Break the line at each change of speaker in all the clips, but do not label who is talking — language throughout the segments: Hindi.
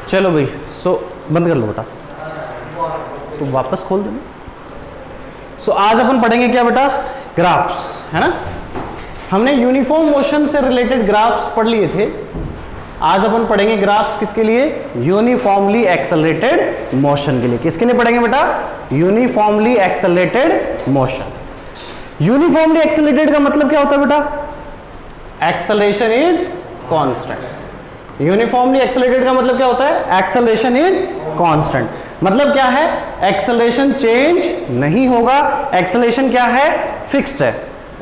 चलो भाई, सो बंद कर लो बेटा, तो वापस खोल दो। सो आज अपन पढ़ेंगे क्या बेटा, ग्राफ्स, है ना। हमने यूनिफॉर्म मोशन से रिलेटेड ग्राफ्स पढ़ लिए थे। आज अपन पढ़ेंगे ग्राफ्स किसके लिए, यूनिफॉर्मली एक्सेलरेटेड मोशन के लिए। किसके लिए पढ़ेंगे बेटा, uniformly accelerated motion. Uniformly accelerated का मतलब क्या होता है बेटा, acceleration is constant. Uniformly accelerated का मतलब क्या होता है, एक्सेलरेशन इज कांस्टेंट। मतलब क्या है, एक्सेलरेशन चेंज नहीं होगा, एक्सेलरेशन क्या है, फिक्स्ड है।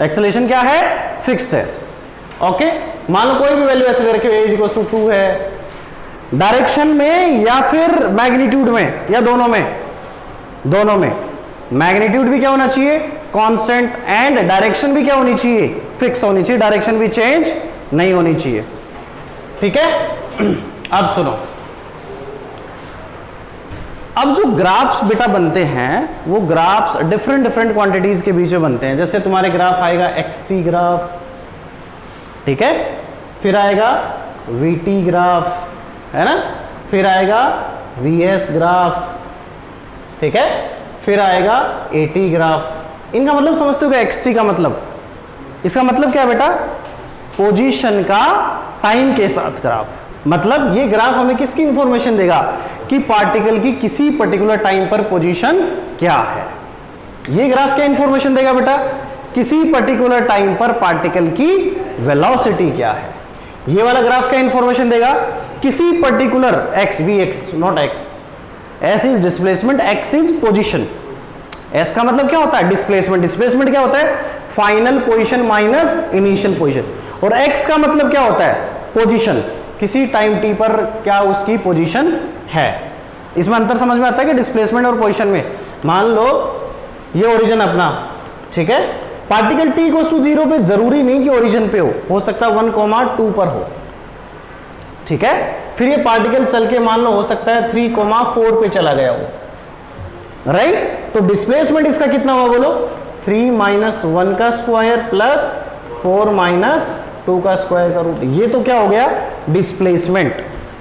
एक्सेलरेशन क्या है, फिक्स्ड है। ओके, मान लो कोई भी वैल्यू ऐसे रखे हुए इक्वल टू 2 है, डायरेक्शन में या फिर मैग्नीट्यूड में, या दोनों में, दोनों में मैग्नीट्यूड भी क्या होना चाहिए, कांस्टेंट, एंड डायरेक्शन भी क्या होनी चाहिए, फिक्स होनी चाहिए, डायरेक्शन भी चेंज नहीं होनी चाहिए। ठीक है, अब सुनो, अब जो ग्राफ्स बेटा बनते हैं वो ग्राफ्स डिफरेंट क्वांटिटीज के बीच में बनते हैं। जैसे तुम्हारे ग्राफ आएगा xt ग्राफ, ठीक है, फिर आएगा vt ग्राफ, है ना, फिर आएगा vs ग्राफ, ठीक है, फिर आएगा at ग्राफ। इनका मतलब समझते हो क्या, xt का मतलब, इसका मतलब क्या है बेटा, पोजीशन का टाइम के साथ ग्राफ। मतलब ये ग्राफ हमें किसकी इंफॉर्मेशन देगा कि पार्टिकल की किसी पर्टिकुलर टाइम पर पोजीशन क्या है। ये ग्राफ क्या इंफॉर्मेशन देगा बेटा, किसी पर्टिकुलर टाइम पर पार्टिकल की वेलोसिटी क्या है। ये वाला ग्राफ क्या इंफॉर्मेशन देगा, किसी particular x, vx not x, s is displacement, x is position. s का मतलब क्या होता है, डिस्प्लेसमेंट। डिस्प्लेसमेंट क्या होता है, final position minus initial position. और x का मतलब क्या होता है, पोजीशन, किसी टाइम t पर क्या उसकी पोजीशन है। इसमें अंतर समझ में आता है कि डिस्प्लेसमेंट और पोजीशन में। मान लो ये ओरिजिन अपना, ठीक है, पार्टिकल t इक्वल्स टू 0 पे जरूरी नहीं कि ओरिजिन पे हो सकता है 1,2 पर हो, ठीक है। फिर ये पार्टिकल चल के मान लो हो सकता है 3,4 पे चला गया हो, राइट। तो डिस्प्लेसमेंट इसका कितना हुआ बोलो, 3 - 1 का स्क्वायर प्लस 4 - 2 का स्क्वायर का रूट। ये तो क्या हो गया, डिस्प्लेसमेंट।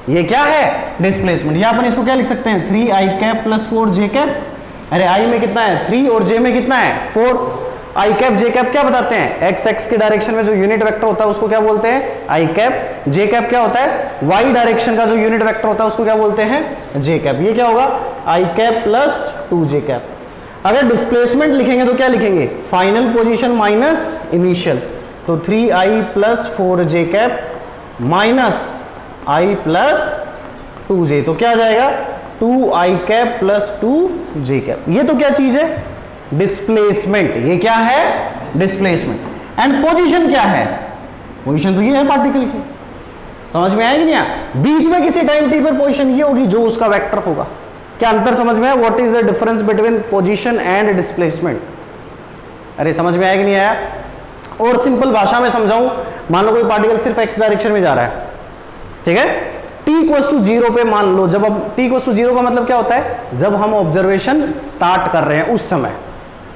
ये क्या है, डिस्प्लेसमेंट। यहां पर इसको क्या लिख सकते हैं, 3i cap plus 4j cap. अरे i में कितना है 3 और j में कितना है 4। i कैप j कैप क्या बताते हैं, x के डायरेक्शन में जो यूनिट वेक्टर होता है उसको क्या बोलते हैं, i कैप। j कैप क्या होता है, y डायरेक्शन का जो यूनिट वेक्टर होता है उसको क्या बोलते हैं, j कैप। ये क्या होगा, i cap plus 2j cap. अगर डिस्प्लेसमेंट लिखेंगे तो क्या लिखेंगे, फाइनल पोजीशन माइनस इनिशियल। तो 3i plus 4j cap minus i plus 2j, तो क्या आ जाएगा 2i cap plus 2j cap. ये तो क्या चीज है, डिस्प्लेसमेंट। ये क्या है, डिस्प्लेसमेंट। एंड पोजीशन क्या है, पोजीशन तो ये है पार्टिकल की। समझ में आएगी नहीं, बीच में किसी टाइम t पर पोजीशन ये होगी जो उसका वेक्टर होगा। क्या अंतर समझ में आया, what is the difference between position and displacement. अरे समझ में आया कि नहीं आया। और सिंपल भाषा में समझाऊं, मान लो कोई पार्टिकल सिर्फ x डायरेक्शन में जा रहा है, ठीक है, t इक्वल्स टू 0 पे मान लो, जब अब t इक्वल्स टू 0 का मतलब क्या होता है, जब हम ऑब्जर्वेशन स्टार्ट कर रहे हैं उस समय,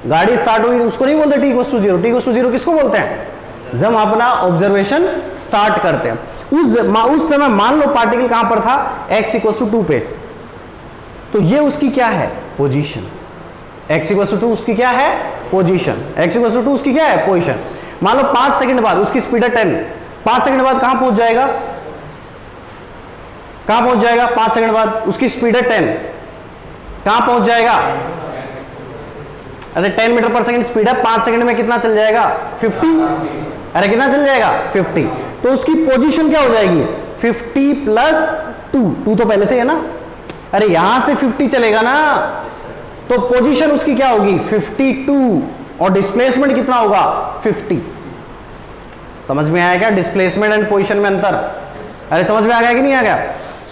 गाड़ी स्टार्ट हुई उसको नहीं बोलते t equals to 0। t equals to 0 किसको बोलते हैं, जब हम अपना ऑब्जर्वेशन स्टार्ट करते हैं उस समय मान लो पार्टिकल कहां पर था, x इक्वल्स टू 2 पे, तो ये उसकी क्या है, पोजीशन। x इक्वल्स टू 2 उसकी क्या है, पोजीशन। x इक्वल्स टू 2 उसकी क्या है, पोजीशन। मान लो 5 सेकंड बाद उसकी स्पीड है 10, 5 सेकंड बाद कहां पहुंच जाएगा, कहां पहुंच जाएगा, 5 सेकंड बाद उसकी स्पीड है 10, कहां पहुंच जाएगा, अरे 10 मीटर पर सेकंड स्पीड है, 5 सेकंड में कितना चल जाएगा 50। अरे कितना चल जाएगा 50। तो उसकी पोजीशन क्या हो जाएगी 50 प्लस 2 तो पहले से है ना। अरे यहां से 50 चलेगा ना, तो पोजीशन उसकी क्या होगी 52, और डिस्प्लेसमेंट कितना होगा 50। समझ में आया क्या, डिस्प्लेसमेंट एंड पोजीशन में अंतर। अरे समझ में आ गया कि नहीं आ गया।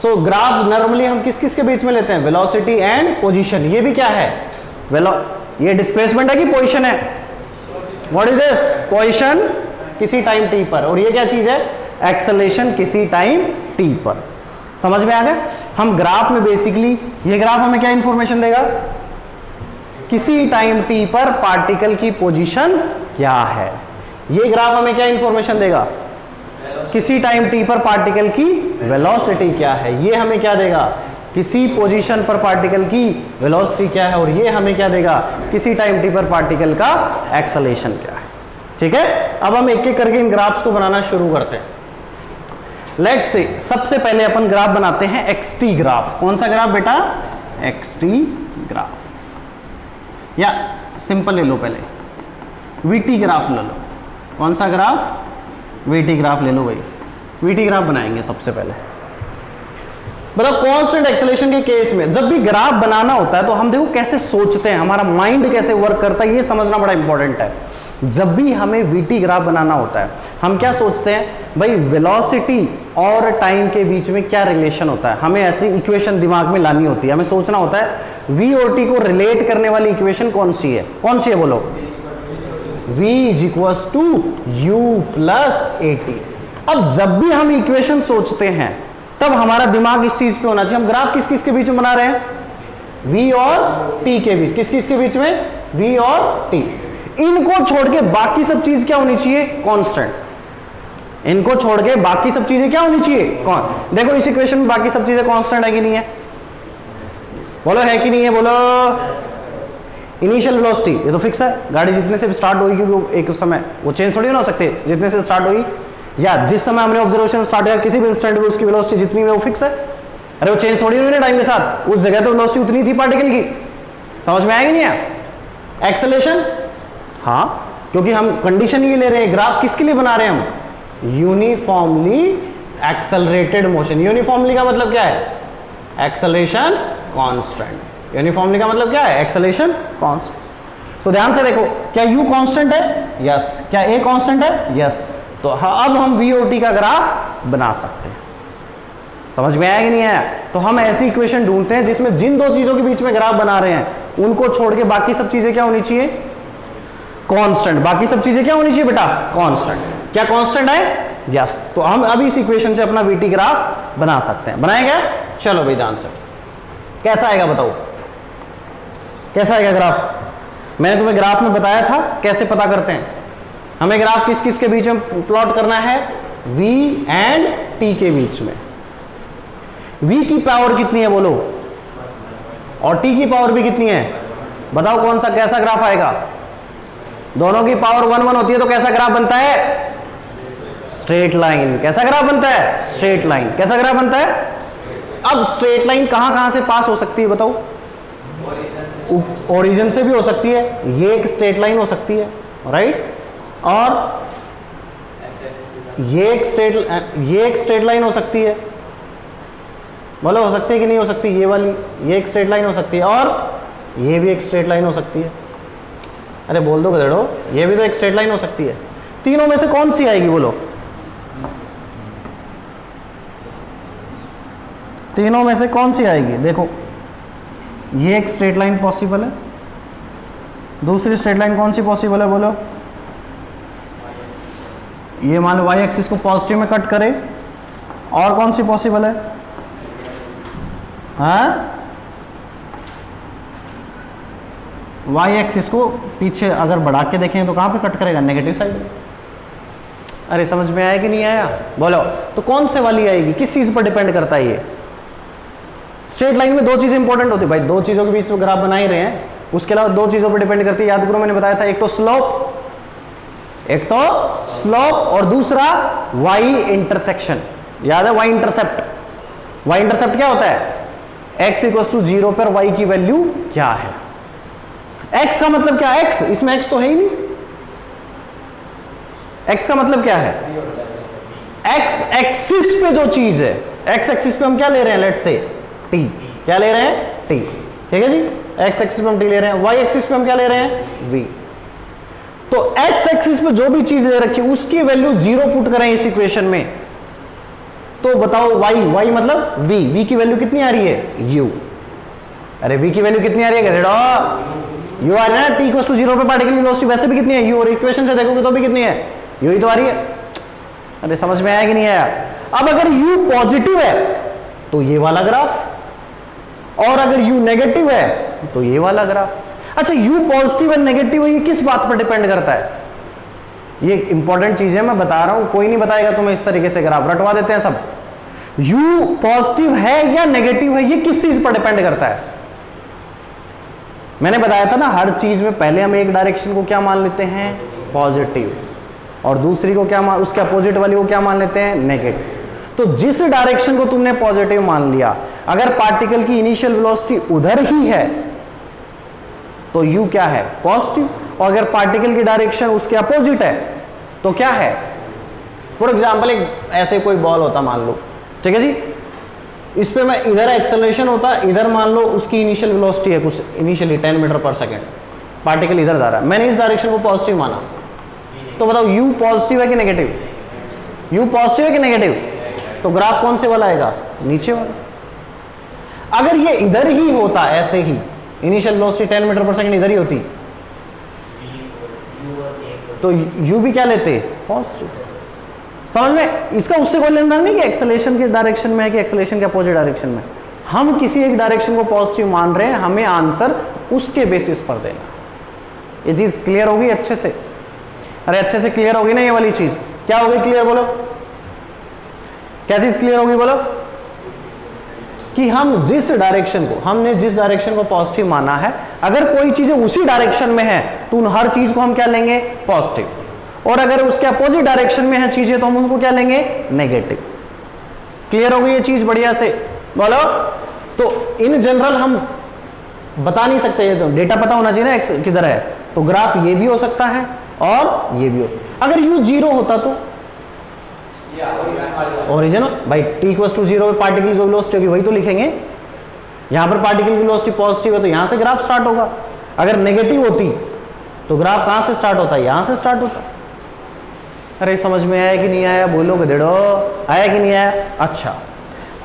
सो ग्राफ नॉर्मली हम किस किस के बीच में लेते हैं, वेलोसिटी एंड पोजीशन। ये भी क्या है, ये डिस्प्लेसमेंट है कि पोजीशन है, व्हाट इज दिस, पोजीशन किसी टाइम t पर, और ये क्या चीज है, एक्सेलरेशन किसी टाइम t पर। समझ में आ गया। हम ग्राफ में बेसिकली, ये ग्राफ हमें क्या इंफॉर्मेशन देगा, किसी टाइम t पर पार्टिकल की पोजीशन क्या है। ये ग्राफ हमें क्या इंफॉर्मेशन देगा, किसी टाइम t पर पार्टिकल की वेलोसिटी क्या है, ये हमें क्या देगा, किसी पोजीशन पर पार्टिकल की वेलोसिटी क्या है, और ये हमें क्या देगा, किसी टाइम t पर पार्टिकल का एक्सेलरेशन क्या है। ठीक है, अब हम एक एक करके इन ग्राफ्स को बनाना शुरू करते हैं। लेट्स से सबसे पहले अपन ग्राफ बनाते हैं xt ग्राफ। कौन सा ग्राफ बेटा, xt ग्राफ, या सिंपल ले लो, पहले vt ग्राफ ले लो। कौन सा ग्राफ, vt ग्राफ ले लो भाई, vt ग्राफ बनाएंगे सबसे पहले। मतलब कांस्टेंट एक्सेलरेशन के केस में जब भी ग्राफ बनाना होता है तो हम देखो कैसे सोचते हैं, हमारा माइंड कैसे वर्क करता है, ये समझना बड़ा इंपॉर्टेंट है। जब भी हमें vt ग्राफ बनाना होता है हम क्या सोचते हैं, भाई वेलोसिटी और टाइम के बीच में क्या रिलेशन होता है, हमें ऐसी इक्वेशन दिमाग में लानी होती है, हमें सोचना होता है v और t को रिलेट करने वाली इक्वेशन कौन सी है, कौन सी है बोलो, v is equals to u plus at। अब जब भी हम इक्वेशन सोचते हैं तब हमारा दिमाग इस चीज पे होना चाहिए, हम ग्राफ किस किस के बीच में बना रहे हैं, v और t के बीच, किस किस के बीच में, v और t। इनको छोड़ के बाकी सब चीज क्या होनी चाहिए, कांस्टेंट। इनको छोड़ के बाकी सब चीजें क्या होनी चाहिए, कौन, देखो इस इक्वेशन में बाकी सब चीजें कांस्टेंट है कि नहीं है, बोलो है कि नहीं है, बोलो। इनिशियल वेलोसिटी ये तो फिक्स है, गाड़ी जितने से स्टार्ट होगी, क्योंकि एक समय वो चेंज थोड़ी ना हो सकते, जितने से स्टार्ट होगी या जिस समय हमने ऑब्जर्वेशन स्टार्ट किया किसी भी इंस्टेंट में उसकी वेलोसिटी जितनी है वो फिक्स है। अरे वो चेंज थोड़ी हुई ना टाइम के साथ, उस जगह तो वेलोसिटी उतनी थी पार्टिकल की। समझ में आएगी नहीं है। एक्सेलरेशन, हाँ, क्योंकि हम कंडीशन ये ले रहे हैं, ग्राफ किसके लिए बना रहे हैं हम, यूनिफॉर्मली एक्सेलरेटेड मोशन। यूनिफॉर्मली का मतलब क्या है, एक्सेलरेशन कांस्टेंट। यूनिफॉर्मली का मतलब क्या है, एक्सेलरेशन कांस्टेंट। तो ध्यान से देखो, क्या u कांस्टेंट है, यस, क्या a कांस्टेंट है, यस। तो अब हम v और t का ग्राफ बना सकते हैं। समझ में आया कि नहीं आया। तो हम ऐसी इक्वेशन ढूंढते हैं जिसमें जिन दो चीजों के बीच में ग्राफ बना रहे हैं उनको छोड़ के बाकी सब चीजें क्या होनी चाहिए, कांस्टेंट। बाकी सब चीजें क्या होनी चाहिए बेटा, कांस्टेंट। क्या कांस्टेंट है, यस। तो हम अभी इस इक्वेशन से अपना vt ग्राफ बना सकते हैं। बनाएंगे, चलो भाई ध्यान से, कैसा आएगा बताओ, कैसा आएगा ग्राफ। मैंने तुम्हें ग्राफ में बताया था कैसे पता करते हैं, हमें ग्राफ किस किस के बीच में प्लॉट करना है, v एंड t के बीच में। v की पावर कितनी है बोलो, और t की पावर भी कितनी है, बताओ कौन सा कैसा ग्राफ आएगा। दोनों की पावर 1 1 होती है तो कैसा ग्राफ बनता है, स्ट्रेट लाइन। कैसा ग्राफ बनता है, स्ट्रेट लाइन। कैसा ग्राफ बनता है। अब स्ट्रेट लाइन कहां कहां से पास हो सकती है बताओ, ओरिजिन से भी हो सकती है, ये एक स्ट्रेट लाइन हो सकती है, राइट, और ये एक स्ट्रेट लाइन हो सकती है, बोलो हो सकती है कि नहीं हो सकती, ये वाली, ये एक स्ट्रेट लाइन हो सकती है, और ये भी एक स्ट्रेट लाइन हो सकती है। अरे बोल दो गधेड़ो, ये भी तो एक स्ट्रेट लाइन हो सकती है। तीनों में से कौन सी आएगी बोलो, तीनों में से कौन सी आएगी। देखो ये एक स्ट्रेट लाइन पॉसिबल है, दूसरी स्ट्रेट लाइन कौन सी पॉसिबल है बोलो, ये मान लो वाई एक्सिस को पॉजिटिव में कट करे, और कौन सी पॉसिबल है, हाँ, वाई एक्सिस को पीछे अगर बढ़ा के देखें तो कहां पे कट करेगा, नेगेटिव साइड। अरे समझ में आया कि नहीं आया, बोलो। तो कौन से वाली आएगी, किस चीज पर डिपेंड करता है ये। स्ट्रेट लाइन में दो चीजें इंपॉर्टेंट होती है भाई, दो चीजों के बीच में ग्राफ बना ही रहे हैं, उसके अलावा दो चीजों पर डिपेंड करती है। याद करो मैंने बताया था, एक तो स्लोप, और दूसरा वाई इंटरसेक्शन। याद है, वाई इंटरसेप्ट। वाई इंटरसेप्ट क्या होता है, x इक्वल्स टू 0 पर y की वैल्यू क्या है। x का मतलब क्या है, x, इसमें x तो है ही नहीं। x का मतलब क्या है, x एक्सिस पे जो चीज है, x एक्सिस पे हम क्या ले रहे हैं, लेट्स से t, क्या ले रहे हैं, t, ठीक है जी। x एक्सिस पे हम t ले रहे हैं, y एक्सिस पे हम क्या ले रहे हैं, v। तो x एक्सिस पे जो भी चीज ले रखी है उसकी वैल्यू 0 पुट करें इस इक्वेशन में, तो बताओ y मतलब v की वैल्यू कितनी आ रही है, u। अरे v की वैल्यू कितनी आ रही है गधेड़ो, u आ रही है ना, t इक्वल्स टू 0 पे पार्टिकल की वेलोसिटी वैसे भी कितनी है, u, और इक्वेशन से देखोगे तो भी कितनी है, u ही तो आ रही है। अरे समझ में आया कि नहीं आया। अब अगर u पॉजिटिव है तो ये वाला ग्राफ, और अगर u नेगेटिव है तो ये वाला ग्राफ। अच्छा u पॉजिटिव और नेगेटिव है, ये किस बात पर डिपेंड करता है, ये इंपॉर्टेंट चीज है, मैं बता रहा हूं, कोई नहीं बताएगा तुम्हें इस तरीके से ग्राफ, रटवा देते हैं सब। u पॉजिटिव है या नेगेटिव है, ये किस चीज पर डिपेंड करता है? मैंने बताया था ना, हर चीज में पहले हम एक डायरेक्शन को क्या मान लेते हैं, पॉजिटिव, और दूसरी को क्या मान, उसके अपोजिट वाली को क्या मान लेते हैं, नेगेटिव। तो जिस डायरेक्शन को तुमने पॉजिटिव मान लिया, अगर पार्टिकल की इनिशियल वेलोसिटी उधर ही है तो u क्या है, पॉजिटिव, और अगर पार्टिकल की डायरेक्शन उसके अपोजिट है तो क्या है। फॉर एग्जाम्पल एक ऐसे कोई बॉल होता मान लो, ठीक है जी, इस पे मैं इधर एक्सेलरेशन होता, इधर मान लो उसकी इनिशियल वेलोसिटी है कुछ इनिशियली 10 मीटर पर सेकेंड, पार्टिकल इधर जा रहा है, मैंने इस डायरेक्शन को पॉजिटिव माना, तो बताओ u पॉजिटिव है कि नेगेटिव, u पॉजिटिव है कि नेगेटिव, तो ग्राफ कौन से वाला आएगा, नीचे वाला। अगर ये इधर ही होता, ऐसे ही इनिशियल वेलोसिटी 10 मीटर पर सेकेंड इधर ही होती, तो u भी क्या लेते, पॉजिटिव। समझ में, इसका उससे कोई लेना नहीं कि एक्सेलरेशन के डायरेक्शन में है कि एक्सेलरेशन के अपोजिट डायरेक्शन में, हम किसी एक डायरेक्शन को पॉजिटिव मान रहे हैं, हमें आंसर उसके बेसिस पर देना। ये चीज क्लियर होगी अच्छे से, अरे अच्छे से क्लियर होगी ना ये वाली चीज, क्या होगी क्लियर, बोलो कैसी क्लियर होगी, बोलो कि हम जिस डायरेक्शन को, हमने जिस डायरेक्शन को पॉजिटिव माना है, अगर कोई चीजें उसी डायरेक्शन में है तो उन हर चीज को हम क्या लेंगे, पॉजिटिव, और अगर उसके अपोजिट डायरेक्शन में है चीजें तो हम उनको क्या लेंगे, नेगेटिव। क्लियर हो गई ये चीज बढ़िया से, बोलो। तो इन जनरल हम बता नहीं सकते, ये तो डेटा पता होना चाहिए ना एक्स किधर है, तो ग्राफ ये भी हो सकता है और ये भी हो। अगर u 0 होता तो ओरिजिन भाई t = 0 पे पार्टिकल की वेलोसिटी होगी वही तो लिखेंगे, यहां पर पार्टिकल की वेलोसिटी पॉजिटिव है तो यहां से ग्राफ स्टार्ट होगा, अगर नेगेटिव होती तो ग्राफ कहां से स्टार्ट होता है, यहां से स्टार्ट होता। अरे समझ में आया कि नहीं आया, बोलो गधेड़ो, आया कि नहीं आया। अच्छा,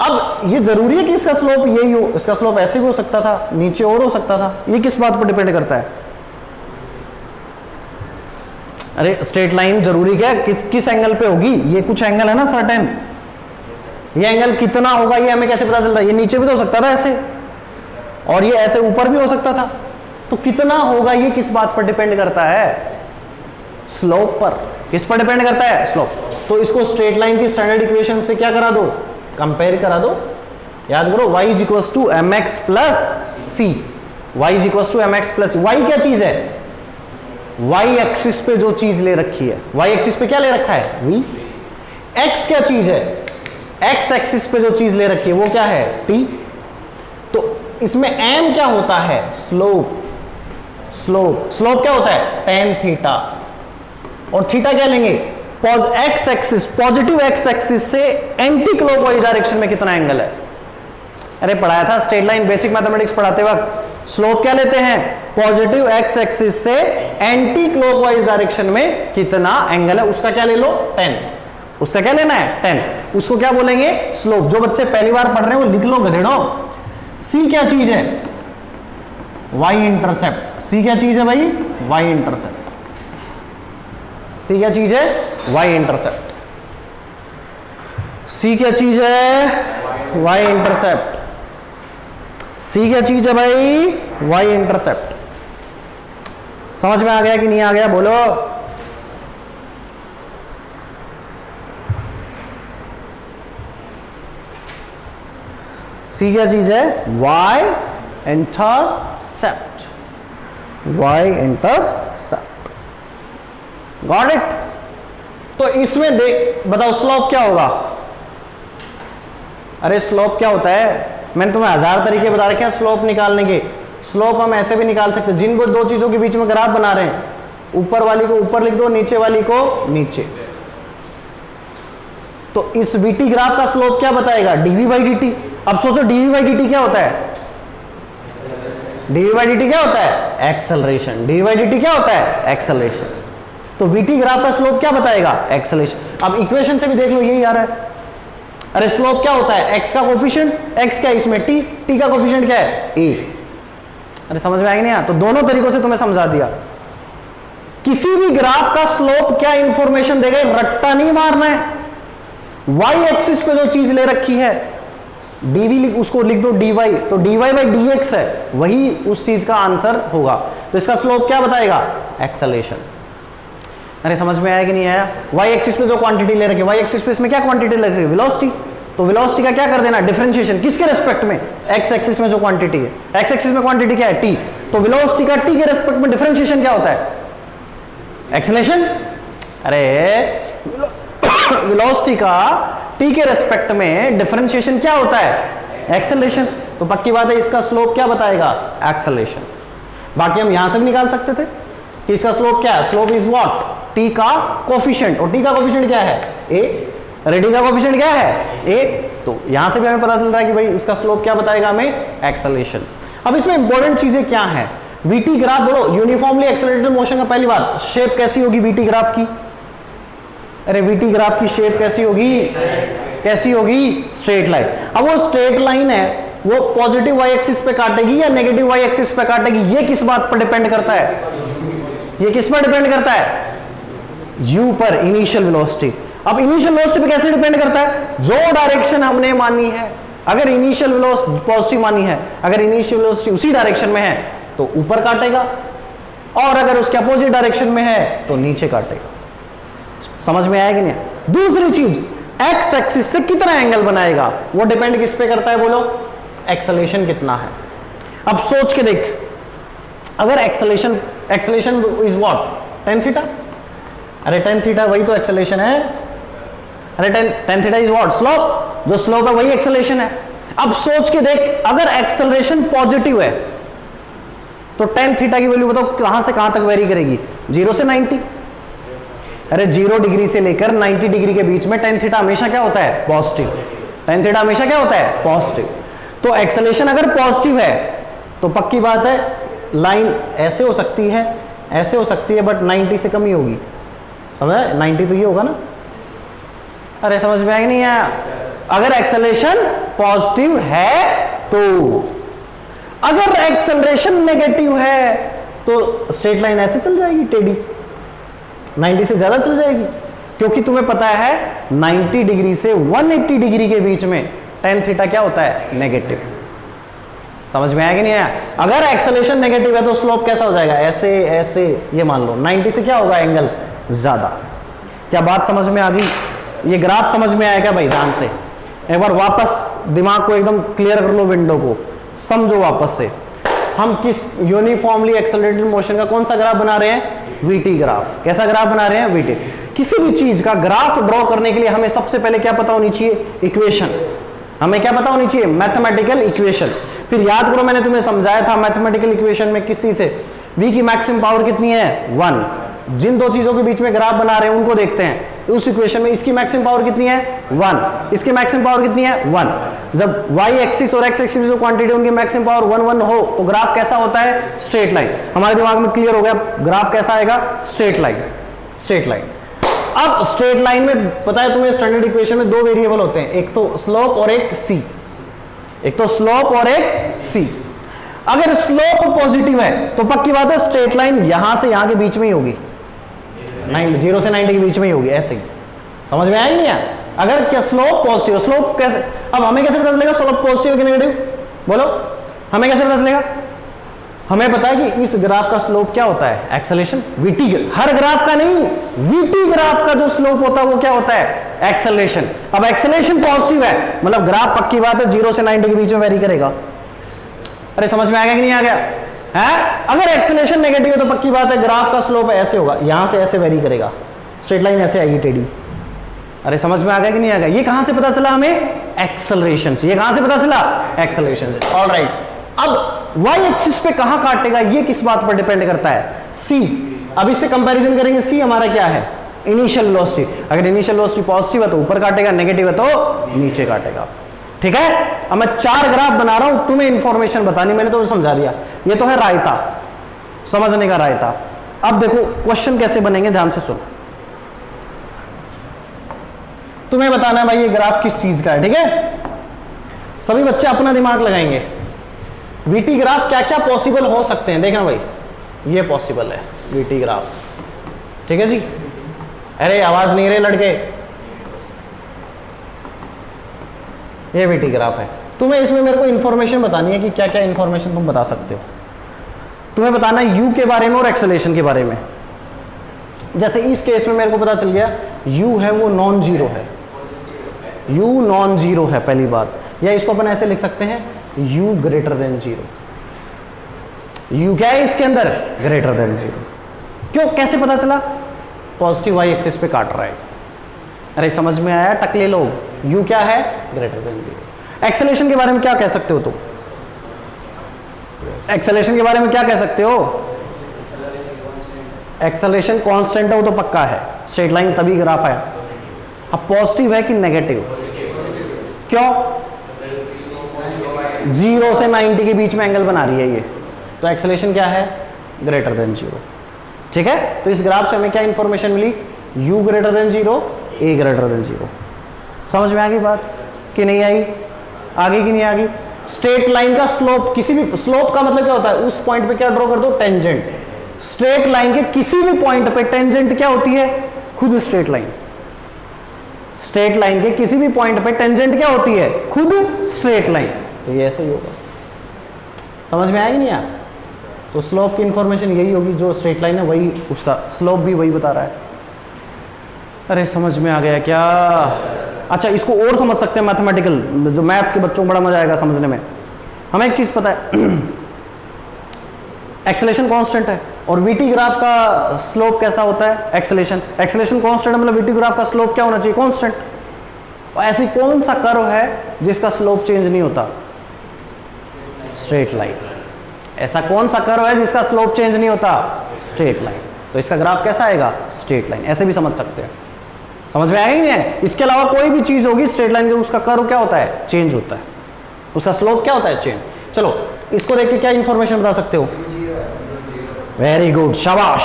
अब ये जरूरी है कि इसका स्लोप यही हो, इसका स्लोप ऐसे भी हो सकता था, नीचे और हो सकता था, ये किस बात पर डिपेंड करता है। अरे स्ट्रेट लाइन जरूरी क्या, किस एंगल पे होगी, ये कुछ एंगल है ना सर्टेन, ये एंगल कितना होगा ये हमें कैसे पता चलता है, ये नीचे भी तो हो सकता था ऐसे, और ये ऐसे ऊपर भी हो सकता था, तो कितना होगा ये किस बात पर डिपेंड करता है, स्लोप पर। किस पर डिपेंड करता है, स्लोप। तो इसको स्ट्रेट लाइन की स्टैंडर्ड इक्वेशन से क्या करा दो, कंपेयर करा दो। याद करो y = mx + c, y = mx + c। y क्या चीज है, y एक्सिस पे जो चीज ले रखी है, y एक्सिस पे क्या ले रखा है, v। x क्या चीज है, x एक्सिस पे जो चीज ले रखी है वो क्या है, t। तो इसमें m क्या होता है, स्लोप। स्लोप क्या होता है, tan थीटा, और थीटा क्या लेंगे, x axis, positive x axis से एंटी क्लॉकवाइज डायरेक्शन में कितना एंगल है। अरे पढ़ाया था स्ट्रेट लाइन बेसिक मैथमेटिक्स पढ़ाते वक्त, स्लोप क्या लेते हैं, पॉजिटिव x एक्सिस से एंटी क्लॉकवाइज डायरेक्शन में कितना एंगल है, उसका क्या ले लो, 10। उसका क्या लेना है, 10। उसको क्या बोलेंगे, स्लोप। जो बच्चे पहली बार पढ़ रहे हैं वो लिख लो गधेड़ो। c क्या चीज है, y इंटरसेप्ट। c क्या चीज है भाई, y इंटरसेप्ट। c क्या चीज है, y इंटरसेप्ट। c क्या चीज है, y इंटरसेप्ट। c क्या चीज है भाई, y इंटरसेप्ट। समझ में आ गया कि नहीं आ गया, बोलो। c क्या चीज है, y intercept. y intercept, got it. तो इसमें देख बताओ स्लोप क्या होगा। अरे स्लोप क्या होता है, मैंने तुम्हें 1000 तरीके बता रखे हैं स्लोप निकालने के। स्लोप हम ऐसे भी निकाल सकते हैं, जिन दो चीजों के बीच में ग्राफ बना रहे हैं, ऊपर वाली को ऊपर लिख दो, नीचे वाली को नीचे। तो इस vt ग्राफ का स्लोप क्या बताएगा, dv/dt। अब सोचो dv/dt क्या होता है, dv/dt क्या होता है, एक्सेलरेशन। dv/dt क्या होता है, एक्सेलरेशन। तो vt ग्राफ का स्लोप क्या बताएगा, एक्सेलरेशन। अब इक्वेशन से भी देख लो यही आ रहा है। अरे स्लोप क्या होता है, x का कोफिशिएंट, x क्या है इसमें, t का कोफिशिएंट क्या है, a। अरे समझ में आएगा नहीं, तो दोनों तरीकों से तुम्हें समझा दिया। किसी भी ग्राफ का स्लोप क्या इंफॉर्मेशन देगा, रट्टा नहीं मारना है। y एक्सिस पे जो चीज ले रखी है, dv उसको लिख दो dy, तो dy/dx है, वही उस चीज का आंसर होगा। तो इसका स्लोप क्या बताएगा, एक्सेलरेशन। अरे समझ में आया कि नहीं आया? वाई एक्सिस पे जो क्वांटिटी ले रखी है, वाई एक्सिस पे इसमें क्या क्वांटिटी लग रही है? वेलोसिटी। तो वेलोसिटी का क्या कर देना? डिफरेंशिएशन किसके रेस्पेक्ट में? एक्स एक्सिस में जो क्वांटिटी है, एक्स एक्सिस में क्वांटिटी क्या है? टी। तो वेलोसिटी का टी के रेस्पेक्ट में डिफरेंशिएशन क्या होता है? एक्सेलरेशन। अरे वेलोसिटी का टी के रेस्पेक्ट में डिफरेंशिएशन क्या होता है? एक्सेलरेशन। तो पक्की बात है इसका स्लोप क्या बताएगा? एक्सेलरेशन। बाकी हम यहां से भी निकाल सकते थे कि इसका स्लोप क्या है? Slope is what? टी का कोफिशिएंट। और टी का कोफिशिएंट क्या है? ए। रेडी का कोफिशिएंट क्या है? ए। तो यहां से भी हमें पता चल रहा है कि भाई इसका स्लोप क्या बताएगा हमें? एक्सेलरेशन। अब इसमें इंपॉर्टेंट चीजें क्या हैं? वीटी ग्राफ बोलो, यूनिफॉर्मली एक्सेलरेटेड मोशन का पहली बात, शेप कैसी होगी वीटी ग्राफ की? अरे वीटी ग्राफ की शेप कैसी होगी? कैसी होगी? Straight line. अब वो स्ट्रेट लाइन है, वो पॉजिटिव वाई एक्सिस पे काटेगी या नेगेटिव वाई एक्सिस पे काटेगी, ये किस बात पर डिपेंड करता है? ये किस पर डिपेंड करता है? यू पर, इनिशियल वेलोसिटी। अब इनिशियल वेलोसिटी पे कैसे डिपेंड करता है? जो डायरेक्शन हमने मानी है, अगर इनिशियल वेलोसिटी पॉजिटिव मानी है, अगर इनिशियल वेलोसिटी उसी डायरेक्शन में है तो ऊपर काटेगा, और अगर उसके अपोजिट डायरेक्शन में है तो नीचे काटेगा। समझ में आया कि नहीं? दूसरी चीज, एक्स एक्सिस से कितना एंगल बनाएगा, वो डिपेंड किस पे करता है बोलो? एक्सेलरेशन कितना है। अब सोच के देख, अगर acceleration is what? tan theta. अरे tan थीटा वही तो एक्सेलरेशन है। अरे tan theta is what? Slope. जो स्लोप है वही एक्सेलरेशन है। अब सोच के देख, अगर एक्सेलरेशन पॉजिटिव है तो tan थीटा की वैल्यू बताओ कहां से कहां तक वेरी करेगी? 0 से 90। अरे 0 डिग्री से लेकर 90 डिग्री के बीच में tan थीटा हमेशा क्या होता है? पॉजिटिव। tan थीटा हमेशा क्या होता है? पॉजिटिव। तो एक्सेलरेशन अगर पॉजिटिव है तो पक्की बात है लाइन ऐसे हो सकती है, ऐसे हो सकती है, बट 90 से कम ही होगी। समझ? 90 तो ये होगा ना। अरे समझ में आया नहीं आया? अगर एक्सेलरेशन पॉजिटिव है तो, अगर एक्सेलरेशन नेगेटिव है तो स्ट्रेट लाइन ऐसे चल जाएगी, टेढ़ी, 90 से ज्यादा चल जाएगी, क्योंकि तुम्हें पता है 90 डिग्री से 180 डिग्री के बीच में tan थीटा क्या होता है? नेगेटिव। समझ में आया कि नहीं आया? अगर एक्सेलरेशन नेगेटिव है तो स्लोप कैसा हो जाएगा? ऐसे ऐसे, ये मान लो 90 से क्या होगा? एंगल ज्यादा। क्या बात समझ में आ गई? ये ग्राफ समझ में आया क्या भाई? ध्यान से एक बार वापस दिमाग को एकदम क्लियर कर लो, विंडो को समझो वापस से। हम किस यूनिफॉर्मली एक्सेलरेटेड मोशन का कौन सा ग्राफ बना रहे हैं? VT graph. कैसा ग्राफ बना रहे हैं? वीटी। किसी भी चीज का ग्राफ ड्रॉ करने के लिए हमें सबसे पहले क्या पता होनी चाहिए? इक्वेशन। हमें क्या पता होनी चाहिए? Mathematical equation. फिर याद करो, मैंने तुम्हें समझाया था मैथमेटिकल इक्वेशन में किसी से v की मैक्सिमम पावर कितनी है? 1। जिन दो चीजों के बीच में ग्राफ बना रहे हैं उनको देखते हैं। उस इक्वेशन में इसकी मैक्सिमम पावर कितनी है? 1। इसकी मैक्सिमम पावर कितनी है? 1। जब y एक्सिस और x एक्सिस जो क्वांटिटी उनकी मैक्सिमम पावर 1 1 हो तो ग्राफ कैसा होता है? Straight line. हमारे दिमाग में क्लियर हो गया, ग्राफ कैसा आएगा? Straight line. Straight line. अब स्ट्रेट लाइन में पता है तुम्हें, स्टैंडर्ड इक्वेशन में दो वेरिएबल होते हैं, एक तो स्लोप और एक c। एक तो स्लोप और एक c। अगर स्लोप पॉजिटिव है तो पक्की बात है स्ट्रेट लाइन यहां से यहां के बीच में ही होगी, 0 से 90 के बीच में ही होगी, ऐसे ही। समझ में आया नहीं है? अगर क्या स्लोप पॉजिटिव, स्लोप कैसे, अब हमें कैसे पता चलेगा स्लोप पॉजिटिव कि नेगेटिव? बोलो, हमें कैसे पता चलेगा? हमें पता है कि इस ग्राफ का स्लोप क्या होता है? एक्सेलरेशन। वीटी, हर ग्राफ का नहीं, वीटी ग्राफ का जो स्लोप होता है वो क्या होता है? एक्सेलरेशन। अब एक्सेलरेशन पॉजिटिव है मतलब ग्राफ पक्की बात है 0 से 90 के बीच में वेरी करेगा। अरे समझ में आ गया कि नहीं आ गया है? अगर एक्सेलरेशन नेगेटिव है तो पक्की बात है ग्राफ का स्लोप ऐसे होगा, यहां से ऐसे वेरी करेगा, स्ट्रेट लाइन ऐसे आएगी, टेढ़ी। अरे समझ में आ गया कि नहीं आ गया? ये कहां से पता चला हमें? एक्सेलरेशन से। ये कहां से पता चला? एक्सेलरेशन से। ऑलराइट, अब y एक्सिस पे कहां काटेगा ये किस बात पर डिपेंड करता है? c। अब इससे कंपैरिजन करेंगे, c हमारा क्या है? Initial velocity. अगर इनिशियल वेलोसिटी पॉजिटिव है तो ऊपर काटेगा, नेगेटिव है तो नीचे काटेगा। ठीक है? अब मैं 4 ग्राफ बना रहा हूं, तुम्हें इंफॉर्मेशन बतानी, मैंने तो समझा दिया। ये तो है रायता, समझने का रायता। अब देखो क्वेश्चन कैसे बनेंगे, ध्यान से सुनो। तुम्हें बताना है भाई ये ग्राफ किस चीज का है, ठीक है? सभी बच्चे अपना दिमाग लगाएंगे। वीटी ग्राफ क्या क्या पॉसिबल हो सकते हैं, देखना भाई। ये पॉसिबल है वीटी ग्राफ, ठीक है जी? अरे आवाज नहीं रहे लड़के, ये वीटी ग्राफ है। तुम्हें इसमें मेरे को इंफॉर्मेशन बतानी है कि क्या क्या इंफॉर्मेशन तुम बता सकते हो। तुम्हें बताना है यू के बारे में और एक्सेलरेशन के बारे में। जैसे इस केस में मेरे को पता चल गया u है वो नॉन जीरो है, u नॉन जीरो है पहली बात, या इसको अपन ऐसे लिख सकते हैं u greater than zero. u क्या है इसके अंदर? Greater than zero. क्यों, कैसे पता चला? पॉजिटिव y एक्सिस पे काट रहा है। अरे समझ में आया टकले लोग? u क्या है? Greater than zero. एक्सेलरेशन के बारे में क्या कह सकते हो तुम? एक्सेलरेशन के बारे में क्या कह सकते हो? एक्सेलरेशन कांस्टेंट है वो तो पक्का है, स्ट्रेट लाइन तभी ग्राफ आया। अब पॉजिटिव है कि नेगेटिव? क्यों? 0 से 90 के बीच में एंगल बना रही है ये, तो एक्सेलरेशन क्या है? Greater than zero. ठीक है, तो इस ग्राफ से हमें क्या इंफॉर्मेशन मिली? u greater than zero, a greater than zero. समझ में आ गई बात कि नहीं आई? आगे कि नहीं आ गई? स्ट्रेट लाइन का स्लोप, किसी भी स्लोप का मतलब क्या होता है? उस पॉइंट पे क्या ड्रॉ कर दो? टेंजेंट। स्ट्रेट लाइन के किसी भी पॉइंट पे टेंजेंट क्या होती है? खुद स्ट्रेट लाइन। स्ट्रेट लाइन के किसी भी पॉइंट पे टेंजेंट क्या होती है? खुद स्ट्रेट लाइन। तो ये ऐसे ही होगा। समझ में आएगी नहीं यार? तो स्लोप की इंफॉर्मेशन यही होगी, जो स्ट्रेट लाइन है वही उसका स्लोप भी वही बता रहा है। अरे समझ में आ गया क्या? अच्छा, इसको और समझ सकते हैं मैथमेटिकल, जो मैथ्स के बच्चों को बड़ा मजा आएगा समझने में। हमें एक चीज पता है, एक्सेलरेशन कांस्टेंट है और वीटी ग्राफ का स्लोप कैसा होता है? एक्सेलरेशन कांस्टेंट, मतलब वीटी ग्राफ का स्लोप क्या होना चाहिए? कांस्टेंट। और ऐसी कौन सा कर्व है जिसका स्लोप चेंज नहीं होता? Straight line. ऐसा कौन सा कर्व है जिसका स्लोप चेंज नहीं होता? Straight line. तो इसका ग्राफ कैसा आएगा? Straight line. ऐसे भी समझ सकते हैं। समझ में आया ही नहीं है? इसके अलावा कोई भी चीज होगी स्ट्रेट लाइन के, उसका कर्व क्या होता है? चेंज होता है। उसका स्लोप क्या होता है? चेंज। चलो इसको देख के क्या इंफॉर्मेशन बता सकते हो? वेरी गुड, शाबाश।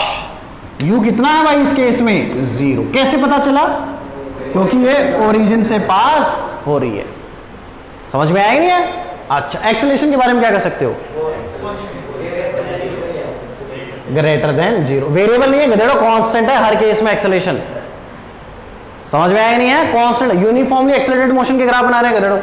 u कितना है भाई इस केस में? 0। कैसे पता चला? क्योंकि ये ओरिजिन से पास हो रही है। समझ में आया ही नहीं है? अच्छा, एक्सेलरेशन के बारे में क्या कह सकते हो? Greater than zero. वेरिएबल नहीं है गधेड़ो, कांस्टेंट है हर केस में एक्सेलरेशन। समझ में आया नहीं है? कांस्टेंट। यूनिफॉर्मली एक्सेलरेटेड मोशन के ग्राफ बना रहे हैं गधेड़ो।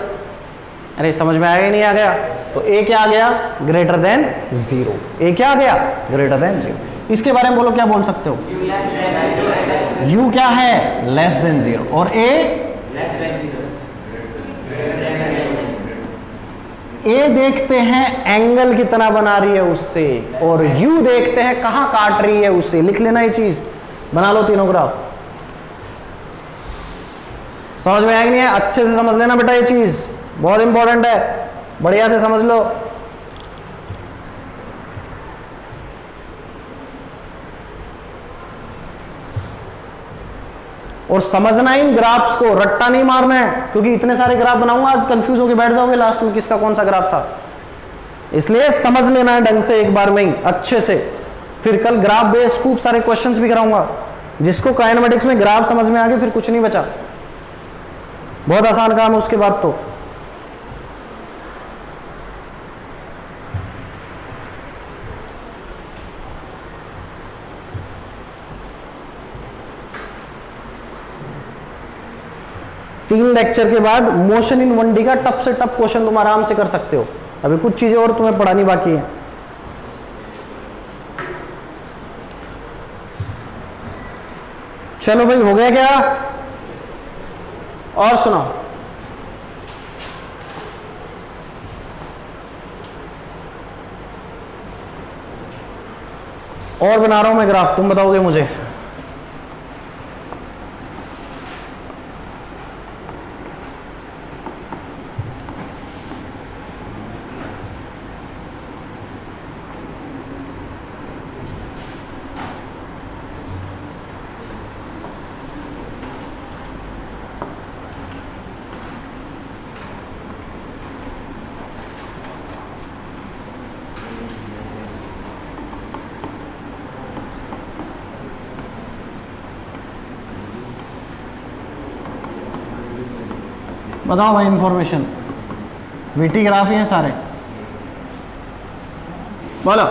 अरे समझ में आया ही नहीं? आ गया? तो a क्या आ गया? Greater than zero. a क्या आ गया? Greater than zero. इसके बारे में बोलो, क्या बोल सकते हो? u क्या है? Less than zero. और a? a देखते हैं एंगल कितना बना रही है उससे, और u देखते हैं कहां काट रही है उससे। लिख लेना ये चीज, बना लो तीनों ग्राफ। समझ में आएगी नहीं है? अच्छे से समझ लेना बेटा, ये चीज बहुत इंपॉर्टेंट है, बढ़िया से समझ लो। और समझना इन ग्राफ्स को, रट्टा नहीं मारना है, क्योंकि इतने सारे ग्राफ बनाऊंगा आज कंफ्यूज होकर बैठ जाओगे लास्ट में किसका कौन सा ग्राफ था। इसलिए समझ लेना है ढंग से एक बार में ही अच्छे से। फिर कल ग्राफ बेस्ड खूब सारे क्वेश्चंस भी कराऊंगा। जिसको काइनेमेटिक्स में ग्राफ समझ में आ गए फिर कुछ नहीं बचा, बहुत आसान काम है उसके बाद तो। तीन लेक्चर के बाद मोशन इन 1D का टफ से टफ क्वेश्चन तुम आराम से कर सकते हो। अभी कुछ चीजें और तुम्हें पढ़ानी बाकी है। चलो भाई, हो गया क्या? और सुनाओ। और बना रहा हूं मैं ग्राफ, तुम बताओगे मुझे। बताओ भाई इंफॉर्मेशन। वीटी ग्राफ ही है सारे। बोलो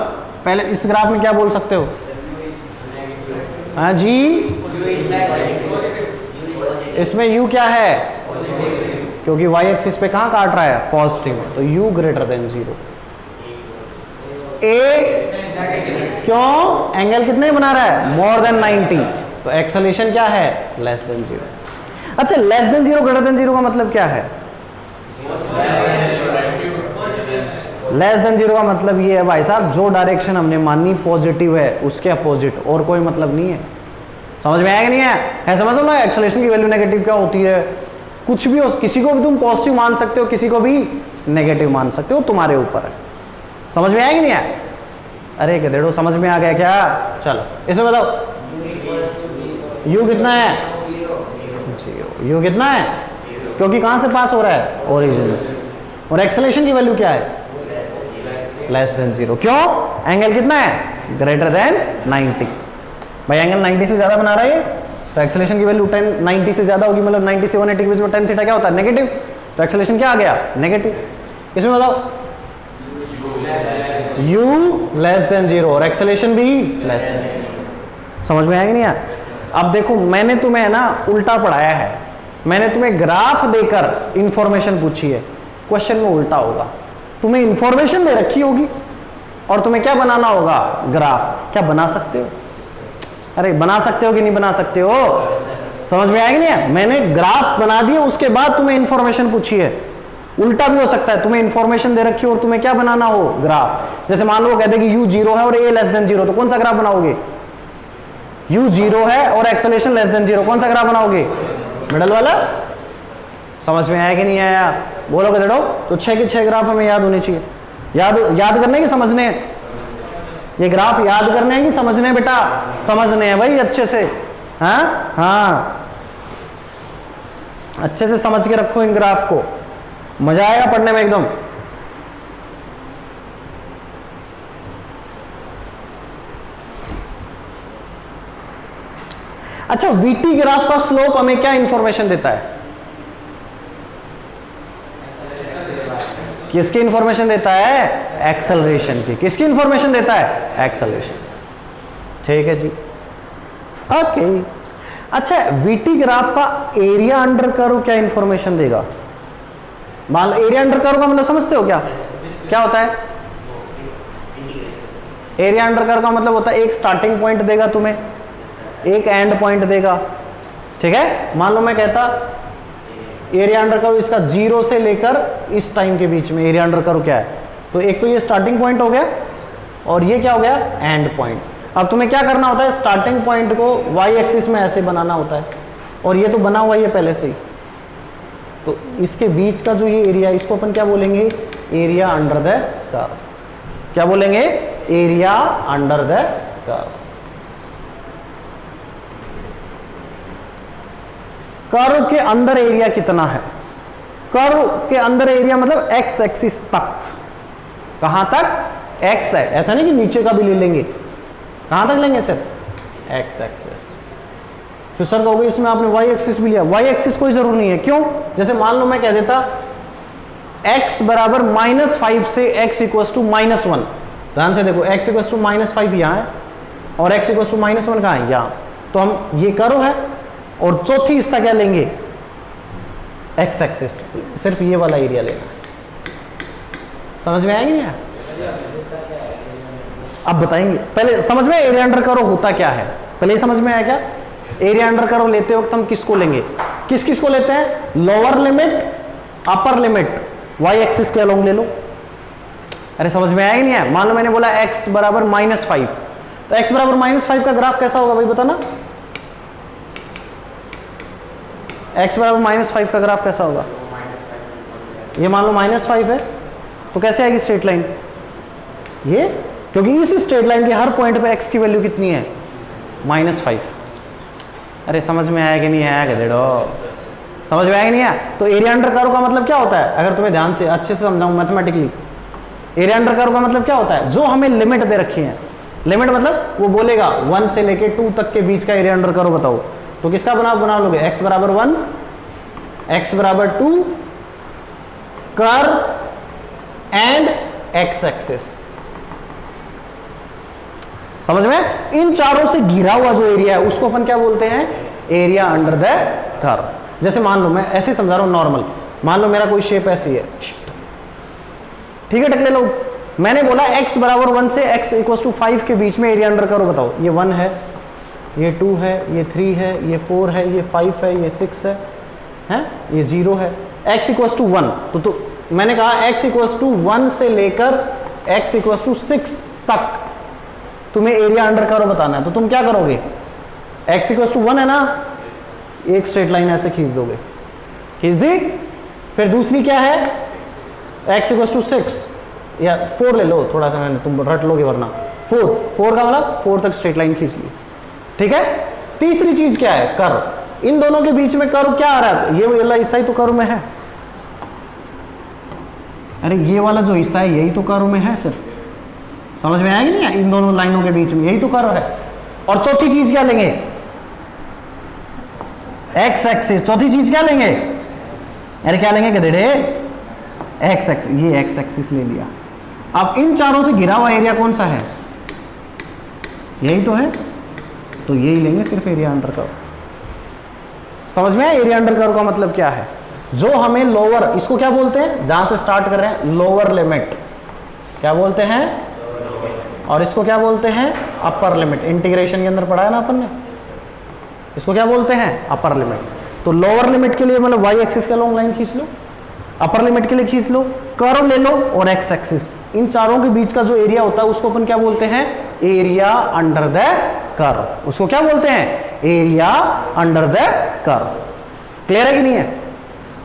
पहले इस ग्राफ में क्या बोल सकते हो? हाँ जी, इसमें u क्या है? क्योंकि y एक्सिस पे कहां काट रहा है? पॉजिटिव, तो u greater than zero. a क्यों? एंगल कितने बना रहा है? More than 90। तो एक्सेलरेशन क्या है, लेस देन जीरो। अच्छा, less than zero greater than zero का मतलब क्या है? लेस देन जीरो का मतलब ये है भाई साहब, जो डायरेक्शन हमने मानी पॉजिटिव है उसके अपोजिट, और कोई मतलब नहीं है। समझ में आया कि नहीं है समझ लो ना, एक्सेलरेशन की वैल्यू नेगेटिव क्या होती है, कुछ भी हो, किसी को भी तुम पॉजिटिव मान सकते हो, किसी को भी नेगेटिव मान सकते हो, तुम्हारे ऊपर है। समझ में आया कि नहीं आया? अरे गधेड़ो, समझ में आ गया क्या? चलो इसमें बताओ, u कितना है? u कितना है? क्योंकि कहां से पास हो रहा है, ओरिजिन से। और एक्सेलरेशन की वैल्यू क्या है, लेस देन जीरो। क्यों? एंगल कितना है, ग्रेटर देन 90। भाई एंगल 90 से ज्यादा बना रहा है, तो एक्सेलरेशन की वैल्यू 10 90 से ज्यादा होगी, मतलब 90 से 180 के बीच में tan थीटा क्या होता है, नेगेटिव। तो एक्सेलरेशन क्या आ गया, नेगेटिव। इसमें बताओ, u लेस देन जीरो और एक्सेलरेशन भी लेस देन। समझ में आया कि नहीं आया? अब देखो, मैंने तुम्हें ना उल्टा पढ़ाया है, मैंने तुम्हें ग्राफ देकर इंफॉर्मेशन पूछी है, क्वेश्चन में उल्टा होगा। तुम्हें इंफॉर्मेशन दे रखी होगी और तुम्हें क्या बनाना होगा, ग्राफ। क्या बना सकते हो? अरे बना सकते हो कि नहीं बना सकते हो? समझ में आएगी नहीं? मैंने ग्राफ बना दिए, उसके बाद तुम्हें इंफॉर्मेशन पूछी है। उल्टा भी हो सकता है, तुम्हें इंफॉर्मेशन दे रखी हो और तुम्हें क्या बनाना हो, ग्राफ। जैसे मान लो वो कहते हैं कि u जीरो है और a लेस देन जीरो, तो कौन सा ग्राफ बनाओगे? u जीरो है और एक्सेलरेशन लेस देन जीरो, कौन सा ग्राफ बनाओगे, मिडल वाला। समझ में आया कि नहीं आया? बोलो गधेड़ो। तो 6 के 6 ग्राफ हमें याद होने चाहिए। याद करने की समझने, ये ग्राफ याद करने हैं कि समझने? बेटा समझने हैं भाई, अच्छे से। हाँ, अच्छे से समझ के रखो इन ग्राफ को, मजा आएगा पढ़ने में एकदम। अच्छा, वीटी ग्राफ का स्लोप हमें क्या इंफॉर्मेशन देता है? किसकी इंफॉर्मेशन देता है? एक्सेलरेशन की। किसकी इंफॉर्मेशन देता है? एक्सेलरेशन। ठीक है जी, ओके। अच्छा, वीटी ग्राफ का एरिया अंडर कर्व क्या इंफॉर्मेशन देगा? मान लो एरिया अंडर कर्व का मतलब समझते हो क्या? क्या होता है एरिया अंडर कर्व का मतलब? होता है एक स्टार्टिंग पॉइंट देगा तुम्हें, एक एंड पॉइंट देगा। ठीक है, मान लो मैं कहता एरिया अंडर कर्व इसका 0 से लेकर इस टाइम के बीच में एरिया अंडर कर्व क्या है, तो एक तो ये स्टार्टिंग पॉइंट हो गया और ये क्या हो गया, एंड पॉइंट। अब तुम्हें क्या करना होता है, स्टार्टिंग पॉइंट को वाई एक्सिस में ऐसे बनाना होता है, और ये तो बना हुआ है पहले से ही। तो इसके बीच का जो ये एरिया, इसको अपन क्या बोलेंगे, एरिया अंडर द कर्व। क्या बोलेंगे, area under the curve. Curve के अंदर एरिया कितना है? कर्व के अंदर एरिया मतलब एक्स एक्सिस तक। कहां तक? एक्स है, ऐसा नहीं कि नीचे का भी ले लेंगे। कहां तक लेंगे सर? X axis. फिर सर कहोगे इसमें आपने वाई एक्सिस भी लिया। वाई एक्सिस कोई जरूर नहीं है। क्यों? जैसे मान लो मैं कह देता x बराबर -5 से x इक्वल टू -1। ध्यान से देखो, x इक्वल टू -5 यहाँ है और x इक्वल टू -1 कहाँ है, यहाँ। तो हम ये कर्व है और चौथी हिस्सा क्या लेंगे, एक्स एक्सिस। सिर्फ ये वाला एरिया लेना। समझ में आएगी नहीं? अब बताएंगे, पहले समझ में एरिया अंडर कर्व होता क्या है, पहले ही समझ में आया क्या? एरिया अंडर कर्व लेते वक्त हम किसको लेंगे, किस किस को लेते हैं? Lower limit, upper limit, Y axis के अलोंग ले लो। अरे समझ में आया ही नहीं है? मान लो मैंने बोला x बराबर -5, तो x बराबर -5 का ग्राफ कैसा होगा भाई बताना? x बराबर -5 का ग्राफ कैसा होगा? ये मान लो -5 है, तो कैसे आएगी स्ट्रेट लाइन? ये, क्योंकि इस स्ट्रेट लाइन के हर पॉइंट पे x की वैल्यू कितनी है, -5। अरे समझ में आया कि नहीं आया गधेड़ो? समझ में आया कि नहीं आया? तो एरिया अंडर कर्व का मतलब क्या होता है, अगर तुम्हें ध्यान से अच्छे से समझाऊं मैथमेटिकली, एरिया अंडर कर्व का मतलब क्या होता है? जो हमें लिमिट दे रखी है, लिमिट मतलब वो बोलेगा 1 से लेके 2 तक के बीच का एरिया अंडर कर्व बताओ, तो किसका बना लोगे? x बराबर 1, x बराबर 2, कर्व एंड x एक्सिस। समझ में? इन चारों से घिरा हुआ जो एरिया है उसको अपन क्या बोलते हैं? Area under the curve. जैसे मान लो मैं ऐसे समझा रहा हूं नॉर्मल, मान लो मेरा कोई शेप ऐसी है, ठीक है, टकले लोग, मैंने बोला x बराबर 1 से x इक्वल टू 5 के बीच में एरिया अंडर कर्व बताओ। ये 1 है, ये 2 है, ये 3 है, ये 4 है, ये 5 है, ये 6 है, हैं? ये 0 है। x इक्वल्स टू 1, तो मैंने कहा x इक्वल्स टू 1 से लेकर x इक्वल्स टू 6 तक तुम्हें एरिया अंडर कर्व बताना है। तो तुम क्या करोगे, x इक्वल्स टू 1 है ना, एक स्ट्रेट लाइन ऐसे खींच दोगे, खींच दी। फिर दूसरी क्या है, x इक्वल्स टू 6 या 4 ले लो, थोड़ा सा मैंने तुम रट लोगे वरना, 4 का मतलब 4 तक स्ट्रेट लाइन खींच ली, ठीक है। तीसरी चीज क्या है, कर्व। इन दोनों के बीच में कर्व क्या आ रहा है, ये वाला हिस्सा ही तो कर्व में है। अरे ये वाला जो हिस्सा है यही तो कर्व में है, सिर्फ समझ में आएगी नहीं, इन दोनों लाइनों के बीच में यही तो कर्व है। और चौथी चीज क्या लेंगे, एक्स एक्सिस। चौथी चीज क्या लेंगे, अरे क्या लेंगे गधेड़े, एक्स एक्सिस। ये एक्स एक्सिस ले लिया। अब इन चारों से घिरा हुआ एरिया कौन सा है, यही तो है, तो यही लेंगे सिर्फ एरिया अंडर कर्व। समझ में आया एरिया अंडर कर्व का मतलब क्या है, जो हमें लोअर, इसको क्या बोलते हैं, जहां से स्टार्ट कर रहे हैं लोअर लिमिट, क्या बोलते हैं, और इसको क्या बोलते हैं, अपर लिमिट। इंटीग्रेशन के अंदर पढ़ा है ना अपन ने, इसको क्या बोलते हैं, अपर लिमिट। तो लोअर लिमिट के लिए मतलब वाई एक्सिस का लॉन्ग लाइन खींच लो, अपर लिमिट के लिए खींच लो, कर्व ले लो और एक्स एक्सिस। इन चारों के बीच का जो एरिया होता है उसको अपन क्या बोलते हैं, एरिया अंडर द कर्व। उसको क्या बोलते हैं, area under the curve. Clear है कि नहीं है,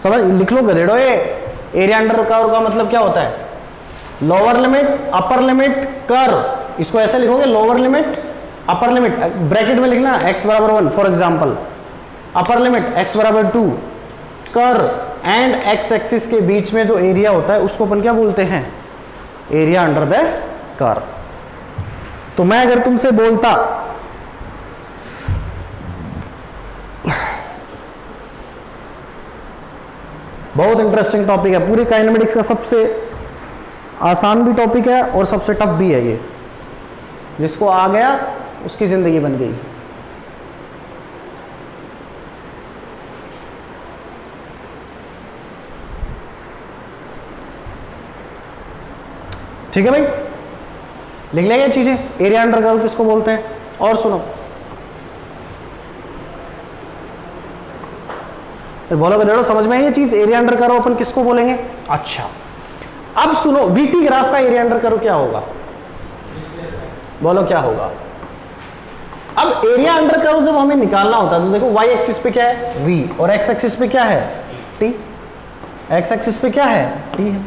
समझ, लिख लो गधेड़ो, ये एरिया अंडर कर्व का मतलब क्या होता है, lower limit, upper limit, curve. इसको ऐसे लिखोगे, lower limit, upper limit, bracket में लिखना x बराबर 1 for example, upper limit x बराबर 2, कर्व एंड x एक्सिस के बीच में जो एरिया होता है उसको अपन क्या बोलते हैं, एरिया अंडर द कर्व। तो मैं अगर तुमसे बोलता बहुत इंटरेस्टिंग टॉपिक है, पूरी काइनेमेटिक्स का सबसे आसान भी टॉपिक है और सबसे टफ भी है ये, जिसको आ गया उसकी जिंदगी बन गई। ठीक है भाई, लिख लेंगे चीजें, एरिया अंडर कर्व किसको बोलते हैं। और सुनो, बोलोगे डेढ़ो समझ में आई ये चीज, एरिया अंडर कर्व अपन किसको बोलेंगे। अच्छा अब सुनो, वीटी ग्राफ का एरिया अंडर कर्व क्या होगा, बोलो क्या होगा। अब एरिया अंडर कर्व जब हमें निकालना होता है तो देखो वाई एक्सिस पे क्या है, वी, और एक्स एक्सिस पे क्या है, टी। एक्स एक्सिस पे क्या है, टी है,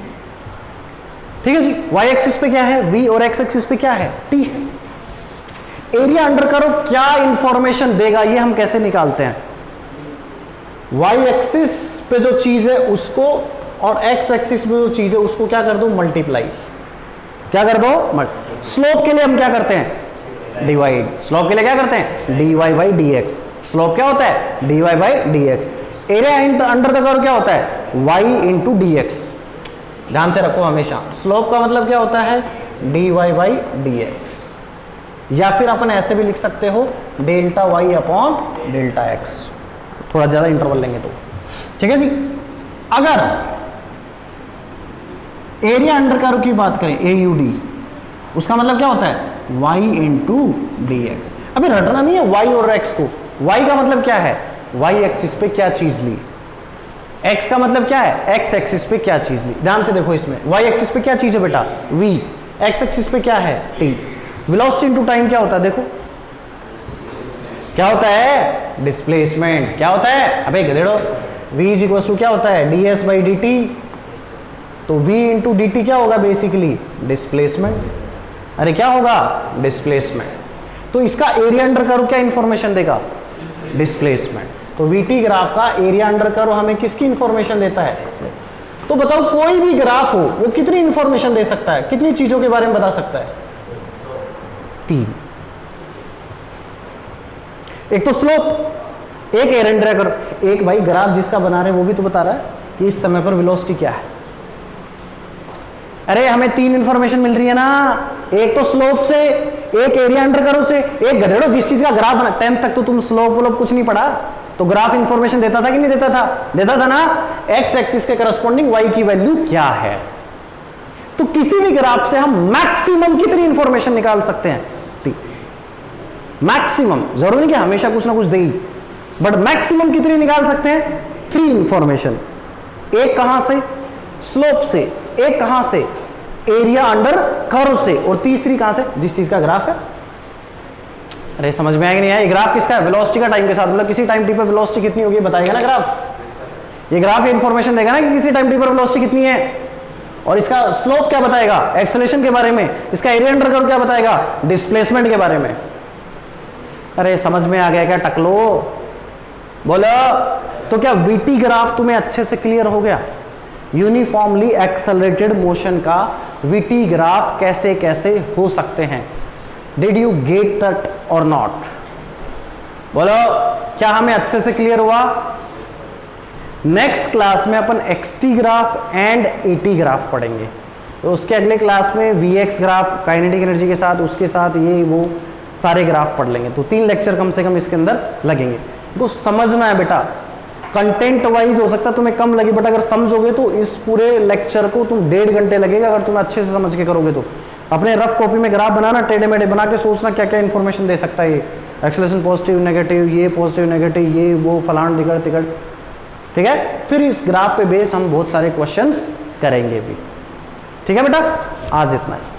ठीक है जी। वाई एक्सिस पे क्या है, वी, और एक्स एक्सिस पे क्या है, टी है। एरिया अंडर कर्व क्या इंफॉर्मेशन देगा ये हम कैसे निकालते हैं, वाई एक्सिस पे जो चीज है उसको और एक्स एक्सिस पे जो चीज है उसको क्या कर दो, मल्टीप्लाई, क्या कर दो, स्लोप के लिए हम क्या करते हैं, डिवाइड। स्लोप के लिए क्या करते हैं, dy by D x. Slope क्या होता है, dy by D x. Area under the curve क्या होता है, y इंटू डी एक्स। ध्यान से रखो हमेशा, स्लोप का मतलब क्या होता है, dy बाई डी एक्स, या फिर अपन ऐसे भी लिख सकते हो delta y upon delta x, थोड़ा ज्यादा इंटरवल लेंगे तो, ठीक है जी। अगर एरिया अंडर कर्व की बात करें, AUD, उसका मतलब क्या होता है, y इंटू डी एक्स। अभी रटना नहीं है y और x को, y का मतलब क्या है, y एक्सिस पे क्या चीज ली, x का मतलब क्या है, x एक्सिस पे क्या चीज ली। ध्यान से देखो इसमें, y एक्सिस पे क्या चीज है बेटा, v, x एक्सिस पे क्या है, t। वेलोसिटी इनटू टाइम क्या होता है, देखो क्या होता है, डिस्प्लेसमेंट। क्या होता है, अबे गधेड़ो, v इज इक्वल टू क्या होता है, ds बाई डी टी। तो v इंटू डी टी क्या होगा, बेसिकली डिस्प्लेसमेंट। अरे क्या होगा, डिस्प्लेसमेंट। तो इसका एरिया अंडर कर्व क्या इंफॉर्मेशन देगा, डिस्प्लेसमेंट। तो वीटी ग्राफ का एरिया अंडर कर्व हमें किसकी इंफॉर्मेशन देता है। तो बताओ कोई भी ग्राफ हो वो कितनी इंफॉर्मेशन दे सकता है, कितनी चीजों के बारे में बता सकता है, 3। एक तो स्लोप, एक एरिया अंडर कर्व, एक भाई ग्राफ जिसका बना रहे वो भी तो बता रहा है कि इस समय पर वेलोसिटी क्या है। अरे हमें 3 इंफॉर्मेशन मिल रही है ना, एक तो स्लोप से, एक एरिया अंडर कर्व से, एक गधेड़ो जिस चीज का ग्राफ बना। 10th तक तो तुम स्लोप वोलोप कुछ नहीं पढ़ा, तो ग्राफ इंफॉर्मेशन देता था कि नहीं देता था, देता था ना। एक्स एक्सिस के करस्पॉन्डिंग वाई की वैल्यू क्या है। तो किसी भी ग्राफ से हम मैक्सिमम कितनी इंफॉर्मेशन निकाल सकते हैं, 3। मैक्सिमम, जरूरी नहीं कि हमेशा कुछ ना कुछ देगी, बट मैक्सिमम कितनी निकाल सकते हैं? 3 इंफॉर्मेशन। एक कहां से? स्लोप से। एक कहां से? एरिया अंडर कर्व से। और तीसरी कहां से? जिस चीज का ग्राफ है। अरे समझ में आएगा नहीं आया? ये ग्राफ किसका है? वेलोसिटी का टाइम के साथ, मतलब किसी टाइम टी पर वेलोसिटी कितनी होगी बताएगा ना ग्राफ। ये ग्राफ ये इंफॉर्मेशन देगा ना कि किसी टाइम टी पर वेलोसिटी कितनी है, और इसका स्लोप क्या बताएगा? एक्सेलरेशन के बारे में। इसका एरिया अंडर कर्व क्या बताएगा? डिस्प्लेसमेंट के बारे में। अरे समझ में आ गया क्या टकलो? बोलो। तो क्या वीटी ग्राफ तुम्हें अच्छे से क्लियर हो गया? यूनिफॉर्मली एक्सेलरेटेड मोशन का वीटी ग्राफ कैसे कैसे हो सकते हैं? डिड यू गेट दैट और नॉट? बोलो, क्या हमें अच्छे से क्लियर हुआ? नेक्स्ट क्लास में अपन XT graph and AT graph पढ़ेंगे। तो उसके अगले क्लास में वीएक्स ग्राफ काइनेटिक एनर्जी के साथ, उसके साथ ये वो सारे ग्राफ पढ़ लेंगे। तो 3 लेक्चर कम से कम इसके अंदर लगेंगे। तो समझना है बेटा, कंटेंट वाइज हो सकता है तुम्हें कम लगे, बट अगर समझोगे तो इस पूरे लेक्चर को तुम 1.5 घंटे लगेगा अगर तुम अच्छे से समझ के करोगे तो। अपने रफ कॉपी में ग्राफ बनाना, टेढ़े मेढ़े बना के सोचना क्या क्या इंफॉर्मेशन दे सकता है ये, एक्सेलरेशन पॉजिटिव नेगेटिव, ये पॉजिटिव नेगेटिव, ये वो फलान दिगड़ तिगड़, ठीक है। फिर इस ग्राफ पे बेस हम बहुत सारे क्वेश्चंस करेंगे भी। ठीक है बेटा, आज इतना है।